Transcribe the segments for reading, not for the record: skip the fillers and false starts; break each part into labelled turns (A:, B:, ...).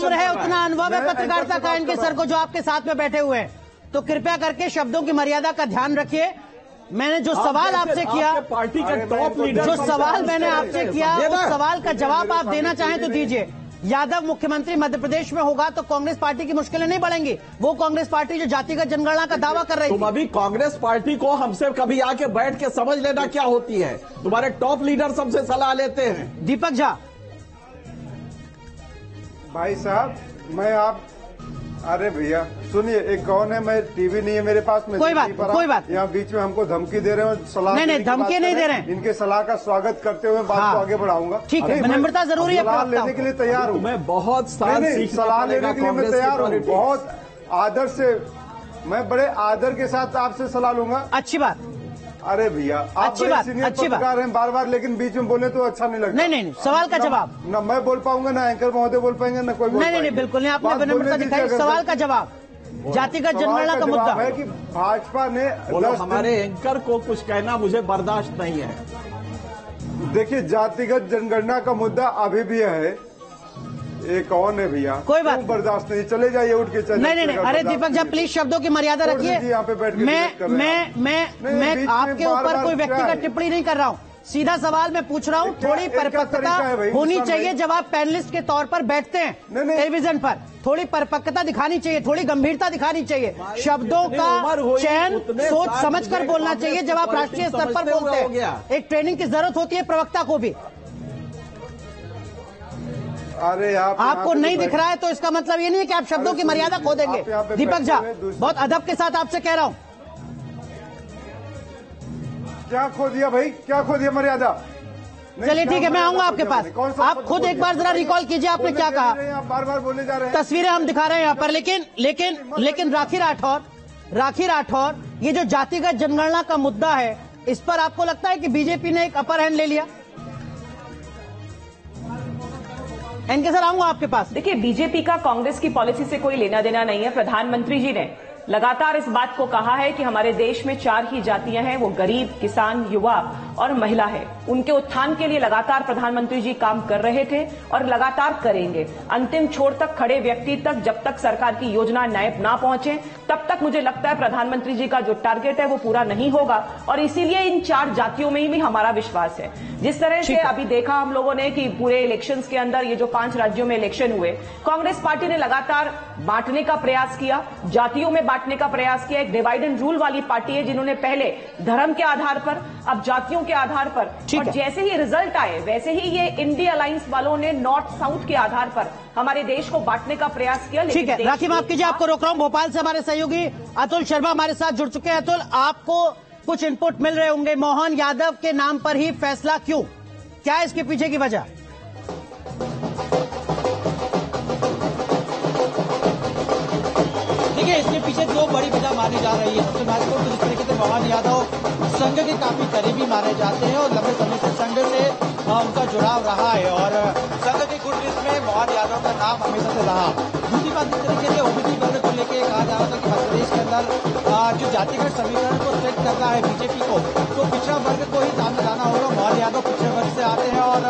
A: उम्र है, उतना अनुभव है पत्रकारिता का इनके सर को जो आपके साथ में बैठे हुए हैं। तो कृपया करके शब्दों की मर्यादा का ध्यान रखिए। मैंने जो सवाल आपसे किया,
B: पार्टी के टॉप लीडर,
A: जो सवाल मैंने आपसे किया उस सवाल का जवाब आप देना चाहें तो दीजिए। यादव मुख्यमंत्री मध्य प्रदेश में होगा तो कांग्रेस पार्टी की मुश्किलें नहीं बढ़ेंगी। वो कांग्रेस पार्टी जो जातिगत जनगणना का दावा कर रही थी।
B: तुम अभी कांग्रेस पार्टी को हमसे कभी आके बैठ के समझ लेना क्या होती है। तुम्हारे टॉप लीडर सबसे सलाह लेते हैं।
A: दीपक झा
C: भाई साहब, मैं आप अरे भैया सुनिए, एक कौन है, मैं टीवी नहीं है मेरे पास में,
A: कोई बात
C: यहाँ बीच में हमको धमकी दे रहे हैं, सलाह
A: नहीं धमकी नहीं दे रहे हैं।
C: इनके सलाह का स्वागत करते हुए बात को आगे बढ़ाऊंगा।
A: ठीक है, नम्रता जरूरी है,
C: सलाह लेने के लिए तैयार हूँ
B: मैं। बहुत
C: सलाह लेने के लिए मैं तैयार हूँ। बहुत आदर से, मैं बड़े आदर के साथ आपसे सलाह लूंगा।
A: अच्छी बात।
C: अरे भैया आप सीनियर पत्रकार हैं, बार बार लेकिन बीच में बोले तो अच्छा नहीं लगता।
A: नहीं सवाल का जवाब।
C: न मैं बोल पाऊंगा, ना एंकर महोदय बोल पाएंगे, न कोई।
A: नहीं बिल्कुल नहीं, आपने विनम्रता दिखाई। सवाल का जवाब, जातिगत जनगणना का मुद्दा
C: है कि भाजपा ने
B: हमारे एंकर को कुछ कहना मुझे बर्दाश्त नहीं है।
C: देखिए, जातिगत जनगणना का मुद्दा अभी भी है। ये कौन है भैया?
A: कोई बात
C: बर्दाश्त नहीं, चले जाइए उठ के चले।
A: नहीं अरे दीपक झा प्लीज शब्दों की मर्यादा रखिए।
C: यहाँ पे बैठ
A: मैं आपके ऊपर कोई व्यक्तिगत टिप्पणी नहीं कर रहा हूँ। सीधा सवाल मैं पूछ रहा हूँ, थोड़ी परिपक्वता होनी चाहिए जब आप पैनलिस्ट के तौर पर बैठते हैं टेलीविजन पर। थोड़ी परिपक्वता दिखानी चाहिए, थोड़ी गंभीरता दिखानी चाहिए, शब्दों का चयन सोच समझकर बोलना चाहिए जब आप राष्ट्रीय स्तर पर बोलते हैं। एक ट्रेनिंग की जरूरत होती है प्रवक्ता को भी।
C: अरे
A: आपको नहीं दिख रहा है तो इसका मतलब ये नहीं है कि आप शब्दों की मर्यादा खो देंगे। दीपक झा, बहुत अदब के साथ आपसे कह रहा हूँ।
C: क्या खो दिया भाई, क्या खो दिया मर्यादा?
A: चलिए ठीक है, मैं आऊंगा आपके पास। आप खुद एक बार जरा रिकॉल कीजिए आपने क्या कहा।
C: बार बार बोले जा रहे हैं,
A: तस्वीरें हम दिखा रहे हैं यहाँ पर। लेकिन राखी राठौर, ये जो जातिगत जनगणना का मुद्दा है, इस पर आपको लगता है कि बीजेपी ने एक अपर हैंड ले लिया? इनके सर आऊंगा आपके पास।
D: देखिए, बीजेपी का कांग्रेस की पॉलिसी से कोई लेना देना नहीं है। प्रधानमंत्री जी ने लगातार इस बात को कहा है कि हमारे देश में 4 ही जातियां हैं, वो गरीब, किसान, युवा और महिला है। उनके उत्थान के लिए लगातार प्रधानमंत्री जी काम कर रहे थे और लगातार करेंगे। अंतिम छोर तक खड़े व्यक्ति तक जब तक सरकार की योजना नायब ना पहुंचे तब तक मुझे लगता है प्रधानमंत्री जी का जो टारगेट है वो पूरा नहीं होगा। और इसीलिए इन 4 जातियों में ही हमारा विश्वास है। जिस तरह से अभी देखा हम लोगों ने कि पूरे इलेक्शंस के अंदर ये जो 5 राज्यों में इलेक्शन हुए, कांग्रेस पार्टी ने लगातार बांटने का प्रयास किया, जातियों में बांटने का प्रयास किया। एक डिवाइड एंड रूल वाली पार्टी है जिन्होंने पहले धर्म के आधार पर, अब जातियों के आधार पर, और जैसे ही रिजल्ट आए वैसे ही ये इंडिया अलायंस वालों ने नॉर्थ साउथ के आधार पर हमारे देश को बांटने का प्रयास किया।
A: ठीक है, राखी माफ कीजिए, आपको रोक रहा हूं। भोपाल से हमारे सहयोगी अतुल शर्मा हमारे साथ जुड़ चुके हैं। अतुल, आपको कुछ इनपुट मिल रहे होंगे, मोहन यादव के नाम पर ही फैसला क्यों, क्या है इसके पीछे की वजह?
E: देखिए, इसके पीछे 2 बड़ी वजह मानी जा रही है। सबसे महत्वपूर्ण, जिस तरीके से मोहन यादव संघ के काफी करीबी माने जाते हैं और लंबे समय से संघ से उनका जुड़ाव रहा है और संघ की गुड लिस्ट में मोहन यादव का नाम हमेशा से रहा। दूसरी बात, जिस तरीके से ओबीसी वर्ग को लेकर कहा जा रहा था कि मध्य प्रदेश के अंदर जो जातिगत समीकरण को सेट करना है बीजेपी को, तो पिछड़ा वर्ग को ही सामने लाना होगा। मोहन यादव पिछड़े वर्ग से आते हैं और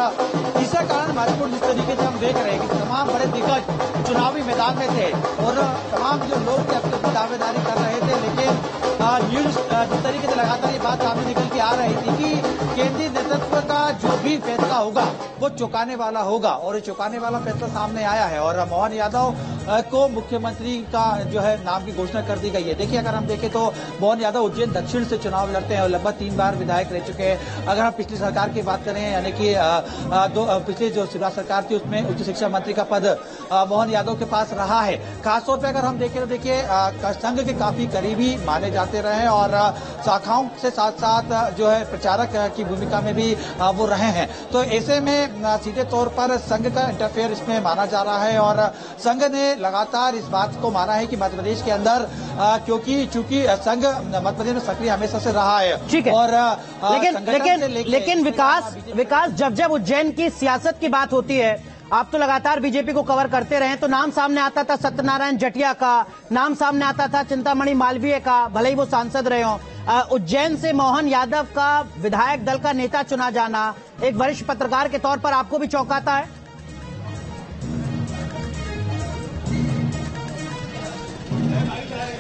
E: इसका कारण महत्वपूर्ण, जिस तरीके से हम देख रहे हैं कि तमाम बड़े दिग्गज चुनावी मैदान में थे और तमाम जो लोग अपनी दावेदारी कर रहे थे, लेकिन न्यूज जिस तरीके से लगातार ये बात सामने निकल के आ रही थी कि केंद्रीय नेतृत्व का जो भी फैसला होगा वो चौंकाने वाला होगा और ये चौंकाने वाला फैसला सामने आया है और मोहन यादव को मुख्यमंत्री का जो है नाम की घोषणा कर दी गई है। देखिए, अगर हम देखें तो मोहन यादव उज्जैन दक्षिण से चुनाव लड़ते हैं और लगभग 3 बार विधायक रह चुके हैं। अगर हम पिछली सरकार की बात करें, यानी कि पिछली जो शिवराज सरकार थी उसमें उच्च शिक्षा मंत्री का पद मोहन यादव के पास रहा है। खासतौर पर अगर हम देखें तो देखिए, संघ के काफी करीबी माने जाते रहे और शाखाओं से साथ साथ जो है प्रचारक की भूमिका में भी वो रहे हैं। तो ऐसे में सीधे तौर पर संघ का इंटरफेयर इसमें माना जा रहा है और संघ ने लगातार इस बात को माना है कि मध्य प्रदेश के अंदर क्योंकि चूंकि संघ मध्य प्रदेश में सक्रिय हमेशा से रहा है।
A: ठीक है,
E: और
A: लेकिन विकास जब उज्जैन की सियासत की बात होती है, आप तो लगातार बीजेपी को कवर करते रहे, तो नाम सामने आता था सत्यनारायण जटिया का, नाम सामने आता था चिंतामणि मालवीय का, भले ही वो सांसद रहे हों। उज्जैन से मोहन यादव का विधायक दल का नेता चुना जाना एक वरिष्ठ पत्रकार के तौर पर आपको भी चौंकाता है?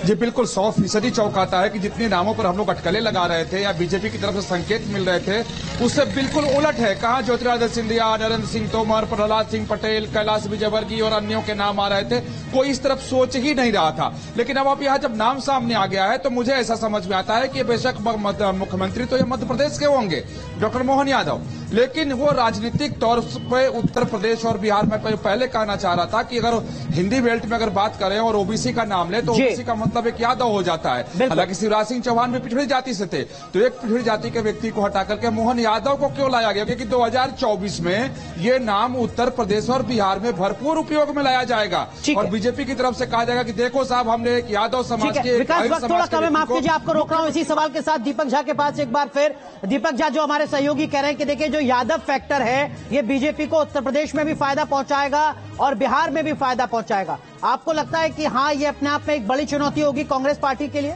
F: जी बिल्कुल 100% चौंकाता है कि जितने नामों पर हम लोग अटकलें लगा रहे थे या बीजेपी की तरफ से संकेत मिल रहे थे उससे बिल्कुल उलट है। कहां ज्योतिरादित्य सिंधिया, नरेंद्र सिंह तोमर, प्रहलाद सिंह पटेल, कैलाश विजयवर्गीय और अन्यों के नाम आ रहे थे, कोई इस तरफ सोच ही नहीं रहा था। लेकिन अब यहाँ जब नाम सामने आ गया है तो मुझे ऐसा समझ में आता है कि बेशक मुख्यमंत्री तो ये मध्य प्रदेश के होंगे, डॉक्टर मोहन यादव, लेकिन वो राजनीतिक तौर पर उत्तर प्रदेश और बिहार में पहले कहना चाह रहा था कि अगर हिंदी बेल्ट में अगर बात करें और ओबीसी का नाम ले तो ओबीसी का मतलब एक यादव हो जाता है। हालांकि शिवराज सिंह चौहान भी पिछड़ी जाति से थे, तो एक पिछड़ी जाति के व्यक्ति को हटा करके मोहन यादव को क्यों लाया गया? क्योंकि 2024 में ये नाम उत्तर प्रदेश और बिहार में भरपूर उपयोग में लाया जाएगा और बीजेपी की तरफ से कहा जाएगा कि देखो साहब, हमने एक यादव समाज के
A: थोड़ा कम, माफ कीजिए आपको रोक रहा हूं। इसी सवाल के साथ दीपक झा के पास एक बार फिर। दीपक झा, जो हमारे सहयोगी कह रहे हैं कि देखिए जो यादव फैक्टर है ये बीजेपी को उत्तर प्रदेश में भी फायदा पहुंचाएगा और बिहार में भी फायदा पहुंचाएगा, आपको लगता है कि हाँ ये अपने आप में एक बड़ी चुनौती होगी कांग्रेस पार्टी के लिए?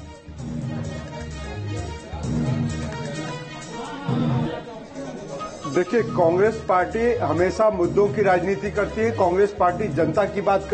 C: देखिए, कांग्रेस पार्टी हमेशा मुद्दों की राजनीति करती है। कांग्रेस पार्टी जनता की बात करती है।